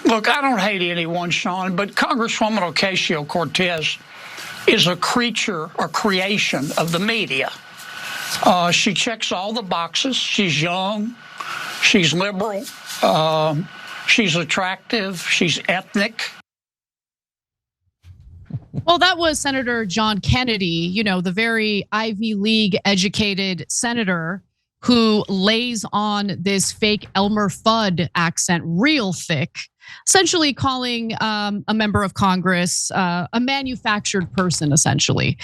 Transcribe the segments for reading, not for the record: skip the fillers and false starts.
Look, I don't hate anyone, Sean, but Congresswoman Ocasio-Cortez is a creature or creation of the media. She checks all the boxes. She's young. She's liberal. She's attractive. She's ethnic. Well, that was Senator John Kennedy, the very Ivy League educated senator who lays on this fake Elmer Fudd accent real thick, essentially calling a member of Congress a manufactured person, essentially.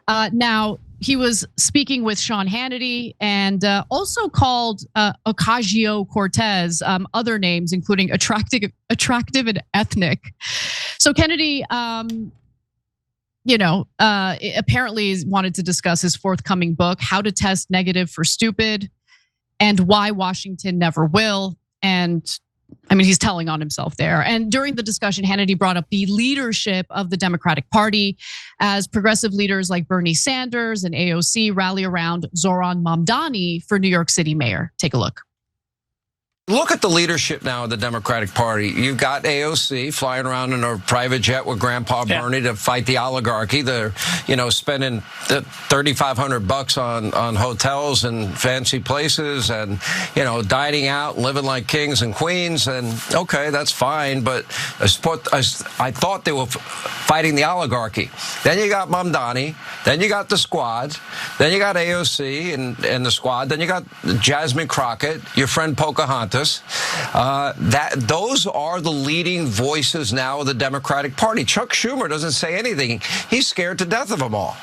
Now, he was speaking with Sean Hannity and also called Ocasio-Cortez other names, including attractive and ethnic. So Kennedy, apparently wanted to discuss his forthcoming book, How to Test Negative for Stupid, and Why Washington Never Will. And I mean, he's telling on himself there. And during the discussion, Hannity brought up the leadership of the Democratic Party as progressive leaders like Bernie Sanders and AOC rally around Zohran Mamdani for New York City mayor. Take a look. Look at the leadership now of the Democratic Party. You've got AOC flying around in a private jet with Grandpa Bernie to fight the oligarchy. They're, spending $3,500 on hotels and fancy places, and dining out, living like kings and queens. And okay, that's fine. But I thought they were fighting the oligarchy. Then you got Mamdani. Then you got the squad. Then you got AOC and the squad. Then you got Jasmine Crockett, your friend Pocahontas. Those are the leading voices now of the Democratic Party. Chuck Schumer doesn't say anything. He's scared to death of them all.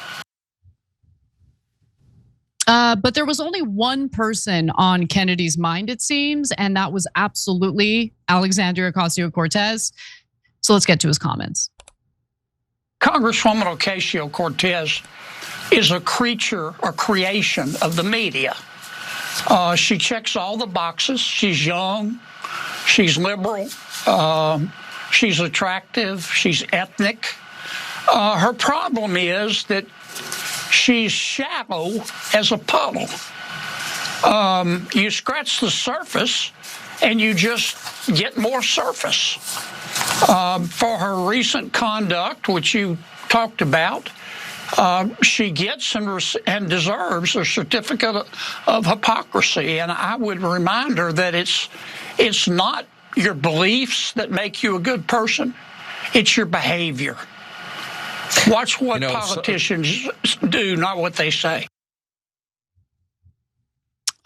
But there was only one person on Kennedy's mind, it seems, and that was absolutely Alexandria Ocasio-Cortez. So let's get to his comments. Congresswoman Ocasio-Cortez is a creature or creation of the media. She checks all the boxes. She's young. She's liberal. She's attractive. She's ethnic. Her problem is that she's shallow as a puddle. You scratch the surface and you just get more surface. For her recent conduct, which you talked about, she gets and deserves a certificate of hypocrisy. And I would remind her that it's not your beliefs that make you a good person. It's your behavior. Watch what politicians do, not what they say.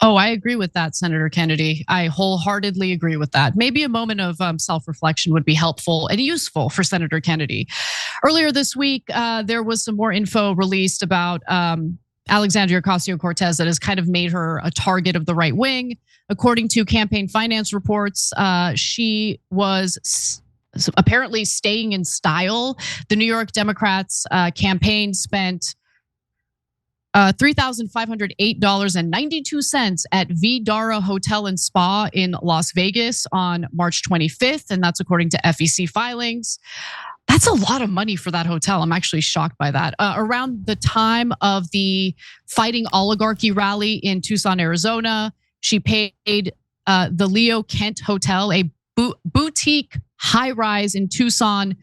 Oh, I agree with that, Senator Kennedy. I wholeheartedly agree with that. Maybe a moment of self-reflection would be helpful and useful for Senator Kennedy. Earlier this week, there was some more info released about Alexandria Ocasio-Cortez that has kind of made her a target of the right wing. According to campaign finance reports, she was apparently staying in style. The New York Democrats campaign spent $3,508.92 at Vidara Hotel and Spa in Las Vegas on March 25th, and that's according to FEC filings. That's a lot of money for that hotel. I'm actually shocked by that. Around the time of the Fighting Oligarchy rally in Tucson, Arizona, she paid the Leo Kent Hotel, a boutique high-rise in Tucson,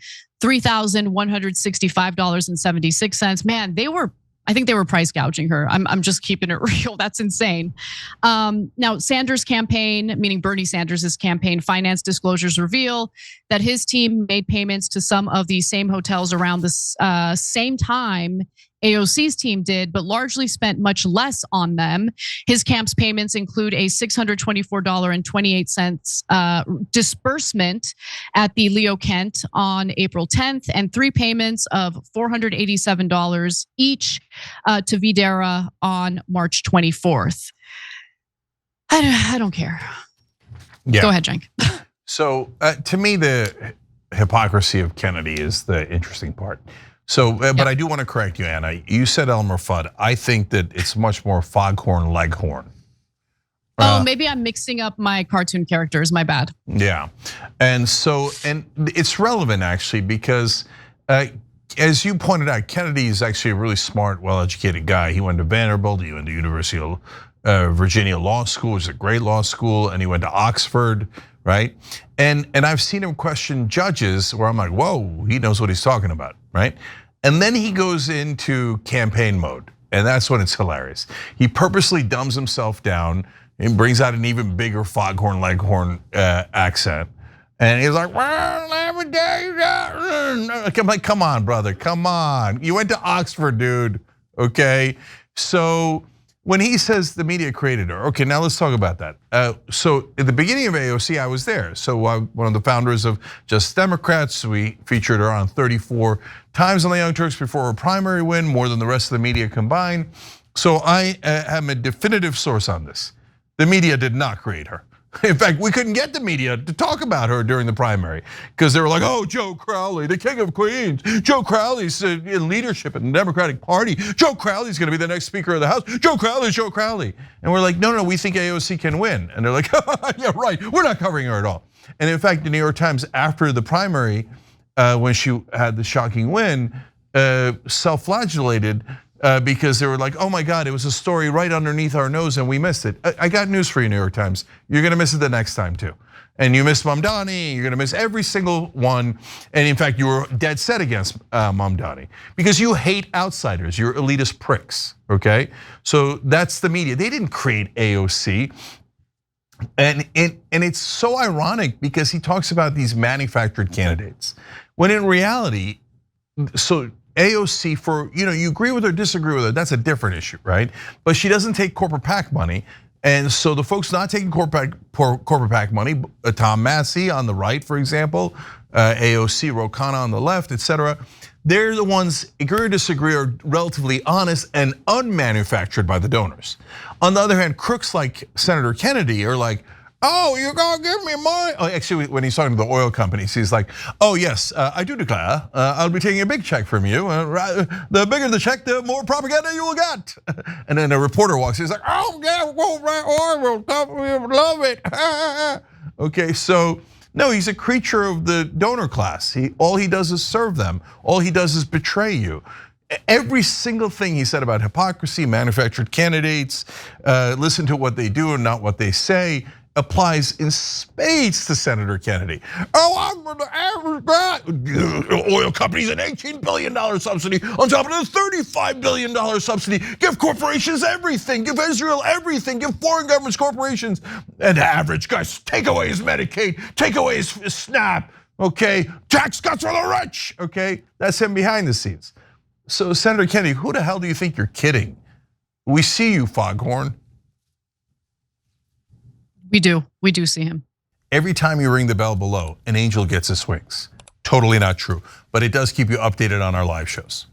$3,165.76. Man, I think they were price gouging her. I'm just keeping it real. That's insane. Now, Sanders' campaign, meaning Bernie Sanders' campaign finance disclosures reveal that his team made payments to some of the same hotels around the same time AOC's team did, but largely spent much less on them. His camp's payments include a $624.28 disbursement at the Leo Kent on April 10th, and 3 payments of $487 each to Vidara on March 24th. I don't care. Yeah. Go ahead, Cenk. So to me, the hypocrisy of Kennedy is the interesting part. So, but I do want to correct you, Anna. You said Elmer Fudd. I think that it's much more Foghorn Leghorn. Oh, maybe I'm mixing up my cartoon characters. My bad. Yeah, and it's relevant actually because, as you pointed out, Kennedy is actually a really smart, well-educated guy. He went to Vanderbilt. He went to University of Virginia Law School. It was a great law school, and he went to Oxford, right? And I've seen him question judges where I'm like, whoa, he knows what he's talking about, right? And then he goes into campaign mode, and that's when it's hilarious. He purposely dumbs himself down and brings out an even bigger foghorn leghorn accent. And he's like, well, let me tell you that. I'm like, come on, brother, come on. You went to Oxford, dude, okay? So when he says the media created her, okay, now let's talk about that. So at the beginning of AOC, I was there. So one of the founders of Just Democrats, we featured her on 34 times on the Young Turks before her primary win, more than the rest of the media combined. So I am a definitive source on this. The media did not create her. In fact, we couldn't get the media to talk about her during the primary because they were like, oh, Joe Crowley, the king of Queens. Joe Crowley's in leadership in the Democratic Party. Joe Crowley's gonna be the next Speaker of the House. Joe Crowley. And we're like, no, we think AOC can win. And they're like, yeah, right, we're not covering her at all. And in fact, the New York Times, after the primary, when she had the shocking win, self-flagellated because they were like, oh my God, it was a story right underneath our nose and we missed it. I got news for you, New York Times. You're gonna miss it the next time too. And you missed Mamdani, you're gonna miss every single one. And in fact, you were dead set against Mamdani because you hate outsiders, you're elitist pricks, okay? So that's the media. They didn't create AOC. And it's so ironic because he talks about these manufactured candidates. When in reality, so AOC for, you agree with her, disagree with her, that's a different issue, right? But she doesn't take corporate PAC money. And so the folks not taking corporate PAC money, Tom Massey on the right, for example, AOC, Ro Khanna on the left, etc. They're the ones, agree or disagree, are relatively honest and unmanufactured by the donors. On the other hand, crooks like Senator Kennedy are like, oh, you're gonna give me money. Oh, actually, when he's talking to the oil companies, he's like, oh yes, I do declare, I'll be taking a big check from you. The bigger the check, the more propaganda you will get. And then a reporter walks in, he's like, oh yeah, oil company, love it. Okay, so no, he's a creature of the donor class. All he does is serve them. All he does is betray you. Every single thing he said about hypocrisy, manufactured candidates, listen to what they do and not what they say, applies in spades to Senator Kennedy. Oh, I'm the average guy. Oil companies an $18 billion subsidy on top of the $35 billion subsidy. Give corporations everything, give Israel everything, give foreign governments corporations. And the average guy, take away his Medicaid, take away his SNAP, okay? Tax cuts for the rich, okay? That's him behind the scenes. So Senator Kennedy, who the hell do you think you're kidding? We see you, Foghorn. We do see him. Every time you ring the bell below, an angel gets his wings. Totally not true, but it does keep you updated on our live shows.